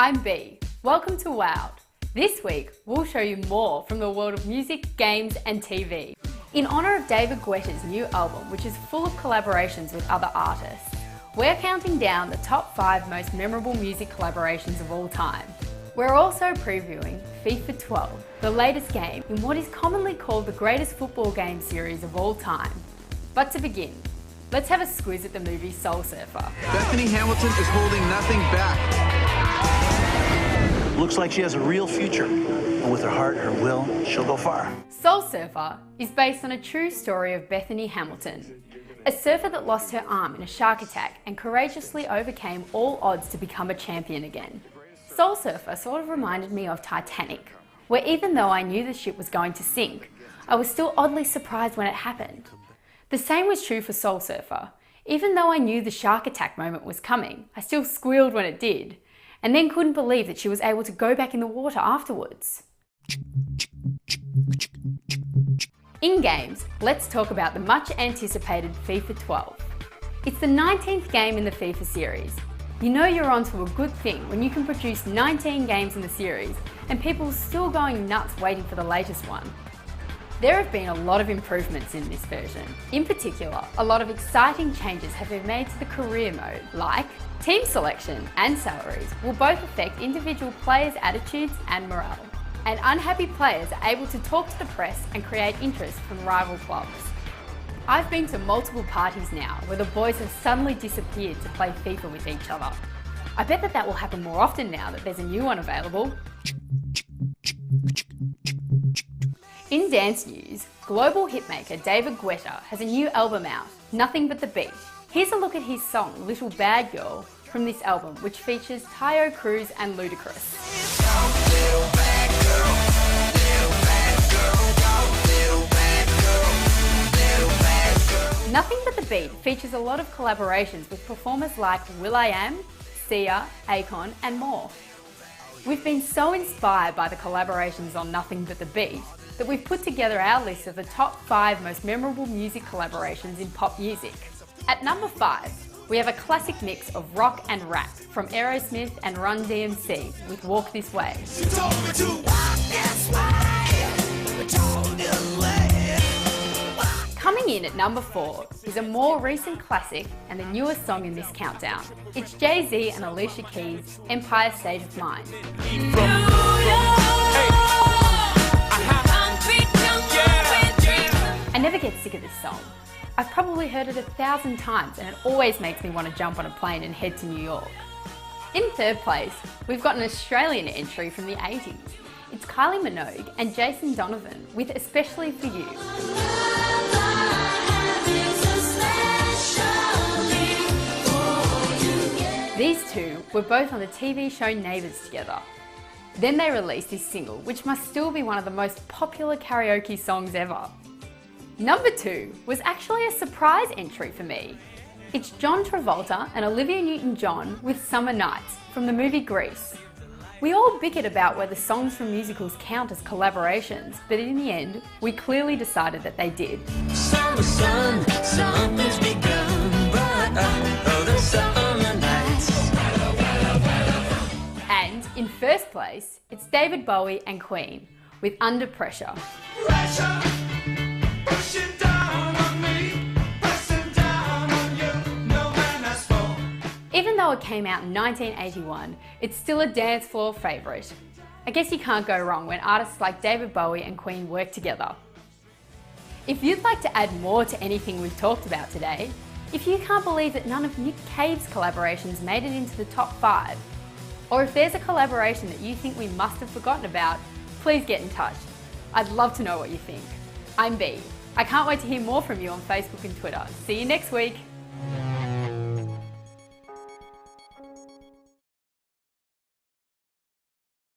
I'm B. Welcome to WOWHD. This week, we'll show you more from the world of music, games and TV. In honour of David Guetta's new album, which is full of collaborations with other artists, we're counting down the top 5 most memorable music collaborations of all time. We're also previewing FIFA 12, the latest game in what is commonly called the greatest football game series of all time. But to begin, let's have a squiz at the movie Soul Surfer. Bethany Hamilton is holding nothing back. Looks like she has a real future. And with her heart, her will, she'll go far. Soul Surfer is based on a true story of Bethany Hamilton, a surfer that lost her arm in a shark attack and courageously overcame all odds to become a champion again. Soul Surfer sort of reminded me of Titanic, where even though I knew the ship was going to sink, I was still oddly surprised when it happened. The same was true for Soul Surfer. Even though I knew the shark attack moment was coming, I still squealed when it did, and then couldn't believe that she was able to go back in the water afterwards. In games, let's talk about the much anticipated FIFA 12. It's the 19th game in the FIFA series. You know you're onto a good thing when you can produce 19 games in the series and people are still going nuts waiting for the latest one. There have been a lot of improvements in this version. In particular, a lot of exciting changes have been made to the career mode, like team selection and salaries will both affect individual players' attitudes and morale. And unhappy players are able to talk to the press and create interest from rival clubs. I've been to multiple parties now where the boys have suddenly disappeared to play FIFA with each other. I bet that will happen more often now that there's a new one available. In dance news, global hitmaker David Guetta has a new album out, Nothing But The Beat. Here's a look at his song Little Bad Girl from this album, which features Tayo Cruz and Ludacris. Nothing But The Beat features a lot of collaborations with performers like will.i.am, Sia, Akon and more. We've been so inspired by the collaborations on Nothing But The Beat that we've put together our list of the top 5 most memorable music collaborations in pop music. At number 5, we have a classic mix of rock and rap from Aerosmith and Run DMC with Walk This Way. Coming in at number 4 is a more recent classic and the newest song in this countdown. It's Jay-Z and Alicia Keys' Empire State of Mind. I never get sick of this song. I've probably heard it 1,000 times and it always makes me want to jump on a plane and head to New York. In third place, we've got an Australian entry from the 80s. It's Kylie Minogue and Jason Donovan with Especially For You. These two were both on the TV show Neighbours together. Then they released this single, which must still be one of the most popular karaoke songs ever. Number 2 was actually a surprise entry for me. It's John Travolta and Olivia Newton-John with Summer Nights from the movie Grease. We all bickered about whether songs from musicals count as collaborations, but in the end, we clearly decided that they did. Summer sun, something's begun, but the summer nights. And in first place, it's David Bowie and Queen with Under Pressure. Even though it came out in 1981, it's still a dance floor favourite. I guess you can't go wrong when artists like David Bowie and Queen work together. If you'd like to add more to anything we've talked about today, if you can't believe that none of Nick Cave's collaborations made it into the top 5, or if there's a collaboration that you think we must have forgotten about, please get in touch. I'd love to know what you think. I'm B. I can't wait to hear more from you on Facebook and Twitter. See you next week.